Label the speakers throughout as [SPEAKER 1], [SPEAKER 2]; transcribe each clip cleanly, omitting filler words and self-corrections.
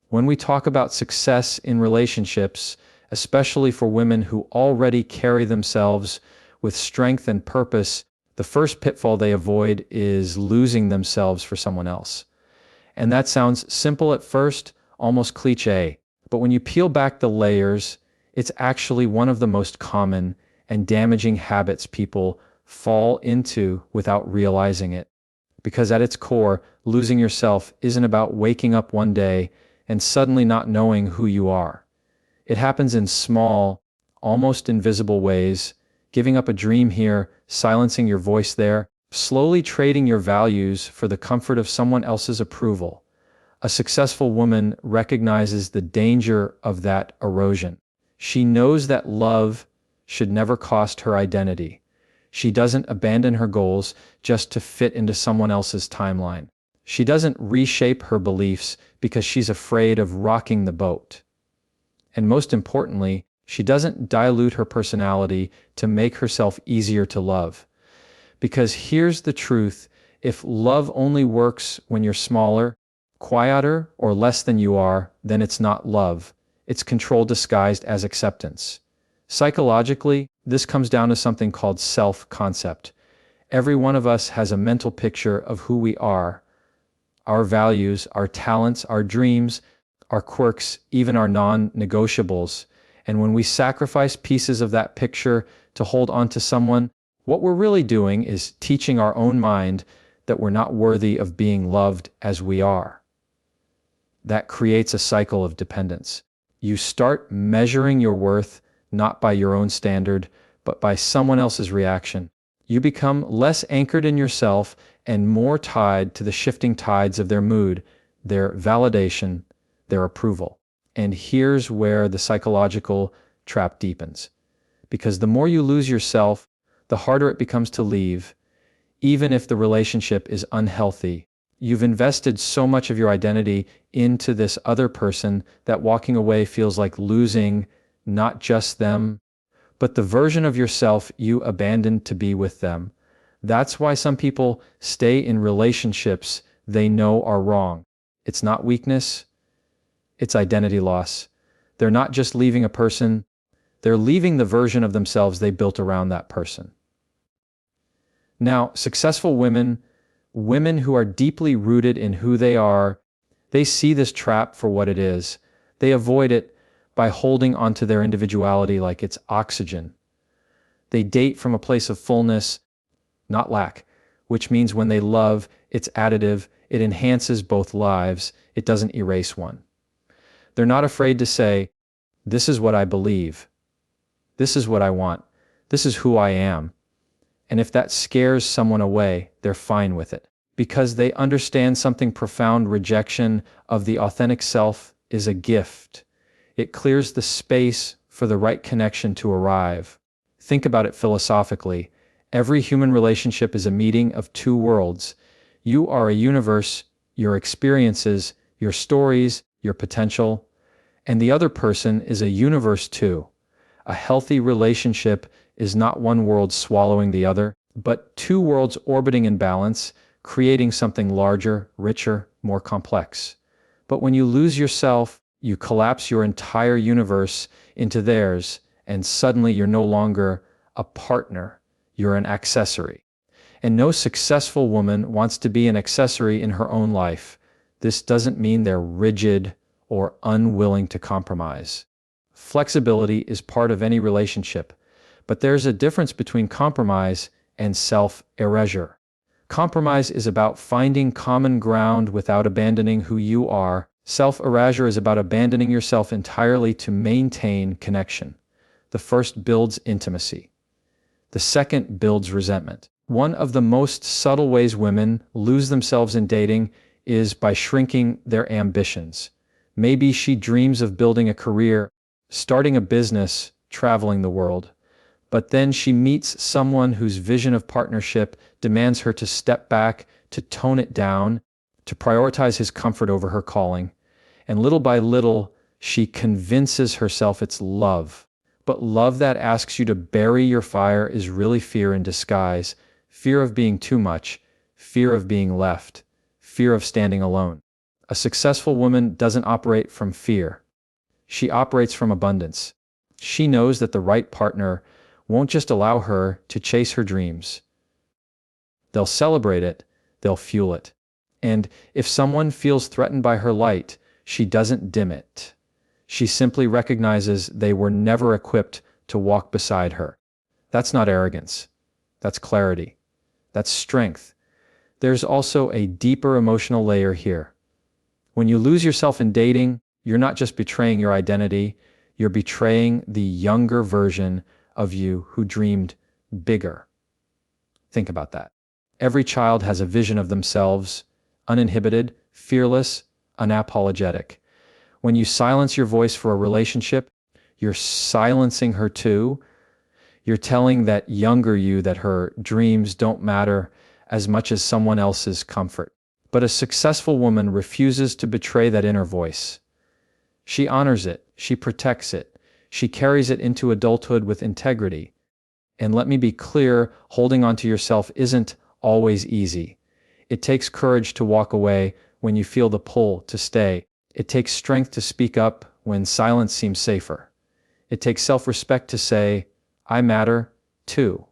[SPEAKER 1] When we talk about success in relationships, especially for women who already carry themselves with strength and purpose, the first pitfall they avoid is losing themselves for someone else. And that sounds simple at first, almost cliche, but when you peel back the layers, it's actually one of the most common and damaging habits people fall into without realizing it. Because at its core, losing yourself isn't about waking up one day and suddenly not knowing who you are. It happens in small, almost invisible ways, giving up a dream here, silencing your voice there, slowly trading your values for the comfort of someone else's approval. A successful woman recognizes the danger of that erosion. She knows that love should never cost her identity. She doesn't abandon her goals just to fit into someone else's timeline. She doesn't reshape her beliefs because she's afraid of rocking the boat. And most importantly, she doesn't dilute her personality to make herself easier to love. Because here's the truth, if love only works when you're smaller, quieter, or less than you are, then it's not love. It's control disguised as acceptance. Psychologically, this comes down to something called self-concept. Every one of us has a mental picture of who we are, our values, our talents, our dreams, our quirks, even our non-negotiables. And when we sacrifice pieces of that picture to hold on to someone, what we're really doing is teaching our own mind that we're not worthy of being loved as we are. That creates a cycle of dependence. You start measuring your worth not by your own standard, but by someone else's reaction. You become less anchored in yourself and more tied to the shifting tides of their mood, their validation, their approval. And here's where the psychological trap deepens. Because the more you lose yourself, the harder it becomes to leave, even if the relationship is unhealthy. You've invested so much of your identity into this other person that walking away feels like losing not just them, but the version of yourself you abandoned to be with them. That's why some people stay in relationships they know are wrong. It's not weakness, it's identity loss. They're not just leaving a person, they're leaving the version of themselves they built around that person. Now, successful women who are deeply rooted in who they are, they see this trap for what it is. They avoid it by holding onto their individuality like it's oxygen. They date from a place of fullness, not lack, which means when they love, it's additive, it enhances both lives, it doesn't erase one. They're not afraid to say, this is what I believe, this is what I want, this is who I am. And if that scares someone away, they're fine with it. Because they understand something profound: rejection of the authentic self is a gift. It clears the space for the right connection to arrive. Think about it philosophically. Every human relationship is a meeting of two worlds. You are a universe, your experiences, your stories, your potential, and the other person is a universe too. A healthy relationship is not one world swallowing the other, but two worlds orbiting in balance, creating something larger, richer, more complex. But when you lose yourself, you collapse your entire universe into theirs, and suddenly you're no longer a partner, you're an accessory. And no successful woman wants to be an accessory in her own life. This doesn't mean they're rigid or unwilling to compromise. Flexibility is part of any relationship, but there's a difference between compromise and self-erasure. Compromise is about finding common ground without abandoning who you are. Self-erasure is about abandoning yourself entirely to maintain connection. The first builds intimacy. The second builds resentment. One of the most subtle ways women lose themselves in dating is by shrinking their ambitions. Maybe she dreams of building a career, starting a business, traveling the world. But then she meets someone whose vision of partnership demands her to step back, to tone it down, to prioritize his comfort over her calling. And little by little, she convinces herself it's love. But love that asks you to bury your fire is really fear in disguise. Fear of being too much, fear of being left, fear of standing alone. A successful woman doesn't operate from fear. She operates from abundance. She knows that the right partner won't just allow her to chase her dreams. They'll celebrate it, they'll fuel it. And if someone feels threatened by her light, she doesn't dim it. She simply recognizes they were never equipped to walk beside her. That's not arrogance. That's clarity. That's strength. There's also a deeper emotional layer here. When you lose yourself in dating, you're not just betraying your identity, you're betraying the younger version of you who dreamed bigger. Think about that. Every child has a vision of themselves, uninhibited, fearless, unapologetic. When you silence your voice for a relationship, you're silencing her too. You're telling that younger you that her dreams don't matter as much as someone else's comfort. But a successful woman refuses to betray that inner voice. She honors it, she protects it, she carries it into adulthood with integrity. And let me be clear, holding on to yourself isn't always easy. It takes courage to walk away when you feel the pull to stay. It takes strength to speak up when silence seems safer. It takes self-respect to say, I matter, too.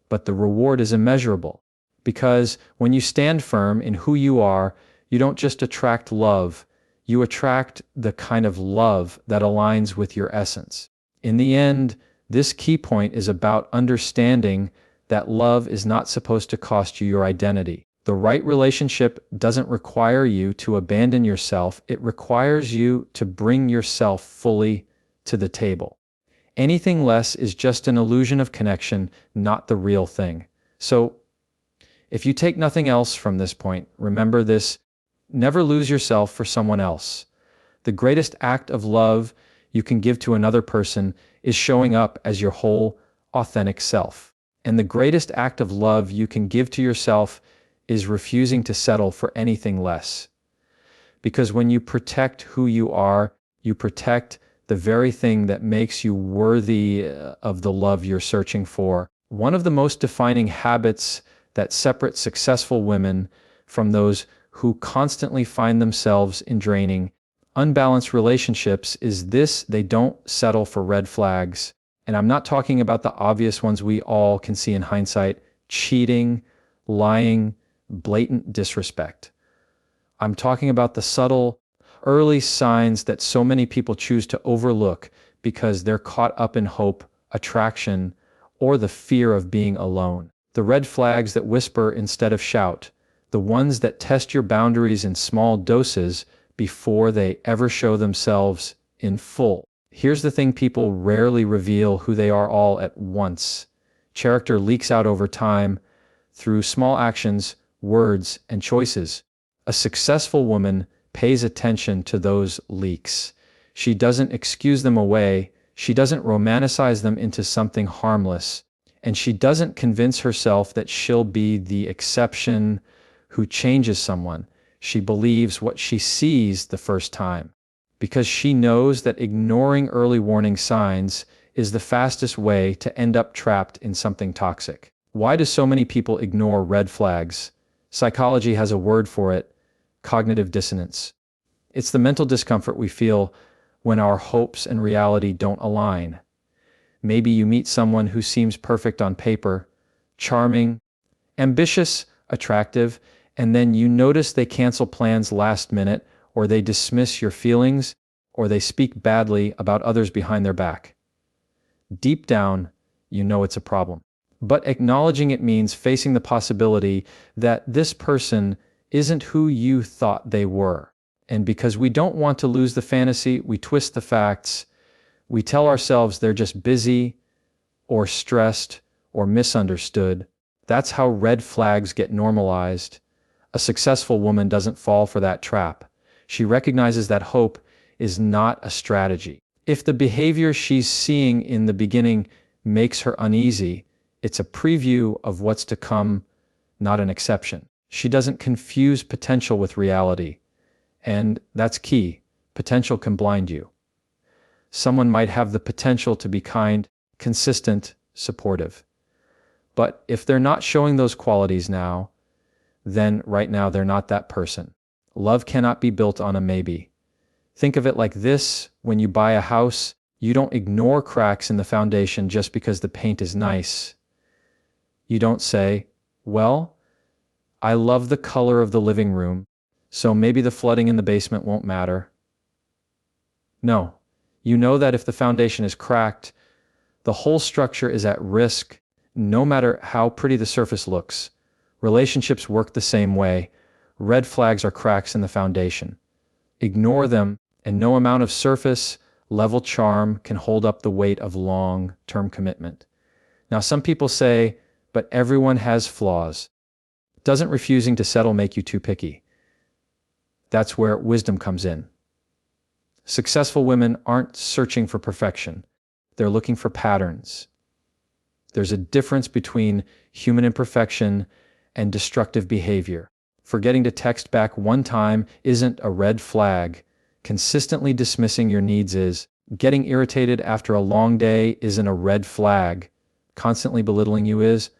[SPEAKER 1] But the reward is immeasurable. Because when you stand firm in who you are, you don't just attract love, you attract the kind of love that aligns with your essence. In the end, this key point is about understanding that love is not supposed to cost you your identity. The right relationship doesn't require you to abandon yourself, it requires you to bring yourself fully to the table. Anything less is just an illusion of connection, not the real thing. So, if you take nothing else from this point, remember this: never lose yourself for someone else. The greatest act of love you can give to another person is showing up as your whole, authentic self. And the greatest act of love you can give to yourself is refusing to settle for anything less. Because when you protect who you are, you protect the very thing that makes you worthy of the love you're searching for. One of the most defining habits that separate successful women from those who constantly find themselves in draining, unbalanced relationships is this: they don't settle for red flags. And I'm not talking about the obvious ones we all can see in hindsight: cheating, lying, blatant disrespect. I'm talking about the subtle, early signs that so many people choose to overlook because they're caught up in hope, attraction, or the fear of being alone. The red flags that whisper instead of shout, the ones that test your boundaries in small doses before they ever show themselves in full. Here's the thing: people rarely reveal who they are all at once. Character leaks out over time through small actions, words, and choices. A successful woman pays attention to those leaks. She doesn't excuse them away, she doesn't romanticize them into something harmless, and she doesn't convince herself that she'll be the exception who changes someone. She believes what she sees the first time, because she knows that ignoring early warning signs is the fastest way to end up trapped in something toxic. Why do so many people ignore red flags? Psychology has a word for it: cognitive dissonance. It's the mental discomfort we feel when our hopes and reality don't align. Maybe you meet someone who seems perfect on paper, charming, ambitious, attractive, and then you notice they cancel plans last minute, or they dismiss your feelings, or they speak badly about others behind their back. Deep down, you know it's a problem. But acknowledging it means facing the possibility that this person isn't who you thought they were. And because we don't want to lose the fantasy, we twist the facts. We tell ourselves they're just busy, or stressed, or misunderstood. That's how red flags get normalized. A successful woman doesn't fall for that trap. She recognizes that hope is not a strategy. If the behavior she's seeing in the beginning makes her uneasy, it's a preview of what's to come, not an exception. She doesn't confuse potential with reality. And that's key. Potential can blind you. Someone might have the potential to be kind, consistent, supportive. But if they're not showing those qualities now, then right now they're not that person. Love cannot be built on a maybe. Think of it like this: when you buy a house, you don't ignore cracks in the foundation just because the paint is nice. You don't say, well, I love the color of the living room, so maybe the flooding in the basement won't matter. No, you know that if the foundation is cracked, the whole structure is at risk, no matter how pretty the surface looks. Relationships work the same way. Red flags are cracks in the foundation. Ignore them, and no amount of surface level charm can hold up the weight of long-term commitment. Now, some people say, but everyone has flaws. Doesn't refusing to settle make you too picky? That's where wisdom comes in. Successful women aren't searching for perfection. They're looking for patterns. There's a difference between human imperfection and destructive behavior. Forgetting to text back one time isn't a red flag. Consistently dismissing your needs is. Getting irritated after a long day isn't a red flag. Constantly belittling you is.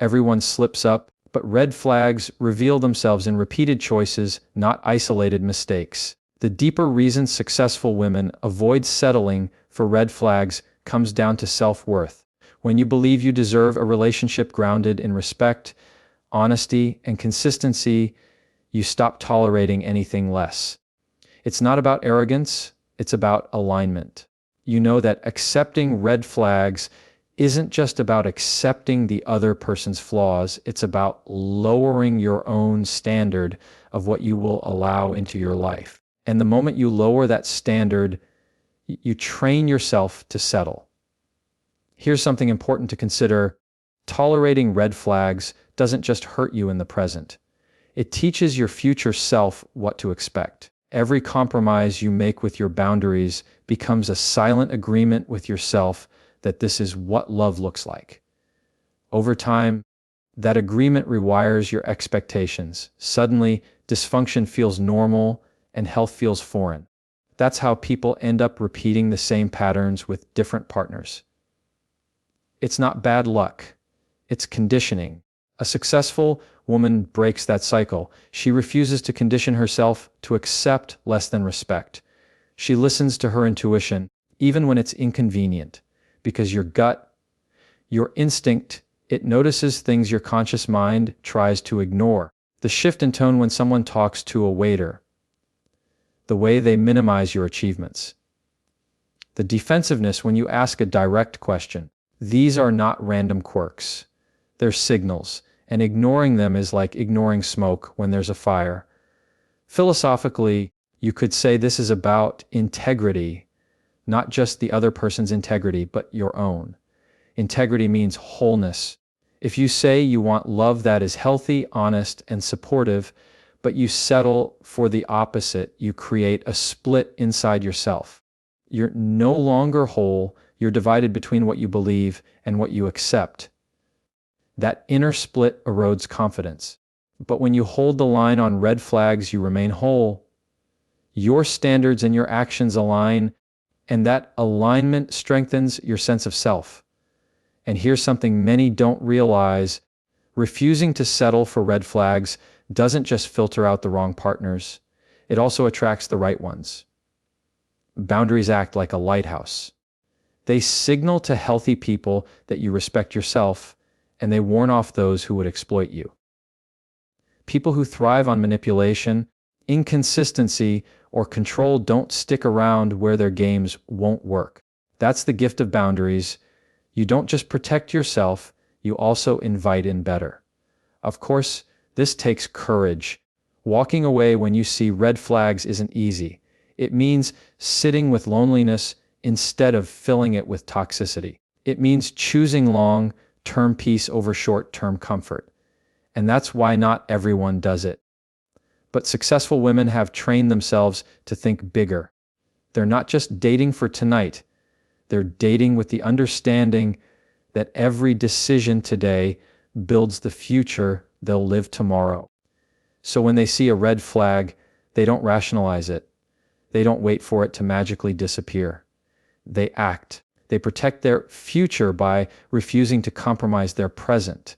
[SPEAKER 1] Everyone slips up, but red flags reveal themselves in repeated choices, not isolated mistakes. The deeper reason successful women avoid settling for red flags comes down to self-worth. When you believe you deserve a relationship grounded in respect, honesty, and consistency, you stop tolerating anything less. It's not about arrogance, it's about alignment. You know that accepting red flags isn't just about accepting the other person's flaws, it's about lowering your own standard of what you will allow into your life. And the moment you lower that standard, you train yourself to settle. Here's something important to consider. Tolerating red flags doesn't just hurt you in the present. It teaches your future self what to expect. Every compromise you make with your boundaries becomes a silent agreement with yourself that this is what love looks like. Over time, that agreement rewires your expectations. Suddenly, dysfunction feels normal and health feels foreign. That's how people end up repeating the same patterns with different partners. It's not bad luck. It's conditioning. A successful woman breaks that cycle. She refuses to condition herself to accept less than respect. She listens to her intuition, even when it's inconvenient, because your gut, your instinct, it notices things your conscious mind tries to ignore. The shift in tone when someone talks to a waiter, the way they minimize your achievements, the defensiveness when you ask a direct question. These are not random quirks. They're signals, and ignoring them is like ignoring smoke when there's a fire. Philosophically, you could say this is about integrity, not just the other person's integrity, but your own. Integrity means wholeness. If you say you want love that is healthy, honest, and supportive, but you settle for the opposite, you create a split inside yourself. You're no longer whole. You're divided between what you believe and what you accept. That inner split erodes confidence. But when you hold the line on red flags, you remain whole. Your standards and your actions align, and that alignment strengthens your sense of self. And here's something many don't realize. Refusing to settle for red flags doesn't just filter out the wrong partners. It also attracts the right ones. Boundaries act like a lighthouse. They signal to healthy people that you respect yourself, and they warn off those who would exploit you. People who thrive on manipulation, inconsistency, or control don't stick around where their games won't work. That's the gift of boundaries. You don't just protect yourself, you also invite in better. Of course, this takes courage. Walking away when you see red flags isn't easy. It means sitting with loneliness instead of filling it with toxicity. It means choosing long-term peace over short-term comfort. And that's why not everyone does it. But successful women have trained themselves to think bigger. They're not just dating for tonight. They're dating with the understanding that every decision today builds the future they'll live tomorrow. So when they see a red flag, they don't rationalize it. They don't wait for it to magically disappear. They act. They protect their future by refusing to compromise their present.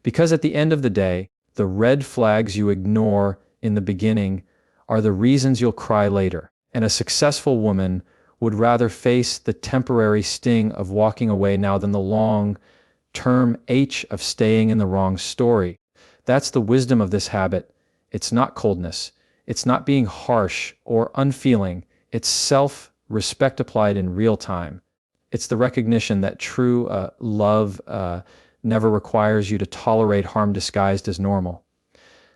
[SPEAKER 1] Because at the end of the day, the red flags you ignore in the beginning are the reasons you'll cry later. And a successful woman would rather face the temporary sting of walking away now than the long-term H of staying in the wrong story. That's the wisdom of this habit. It's not coldness. It's not being harsh or unfeeling. It's self-respect applied in real time. It's the recognition that true love never requires you to tolerate harm disguised as normal.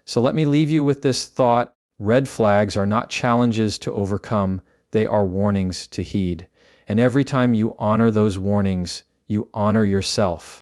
[SPEAKER 1] So let me leave you with this thought. Red flags are not challenges to overcome. They are warnings to heed. And every time you honor those warnings, you honor yourself.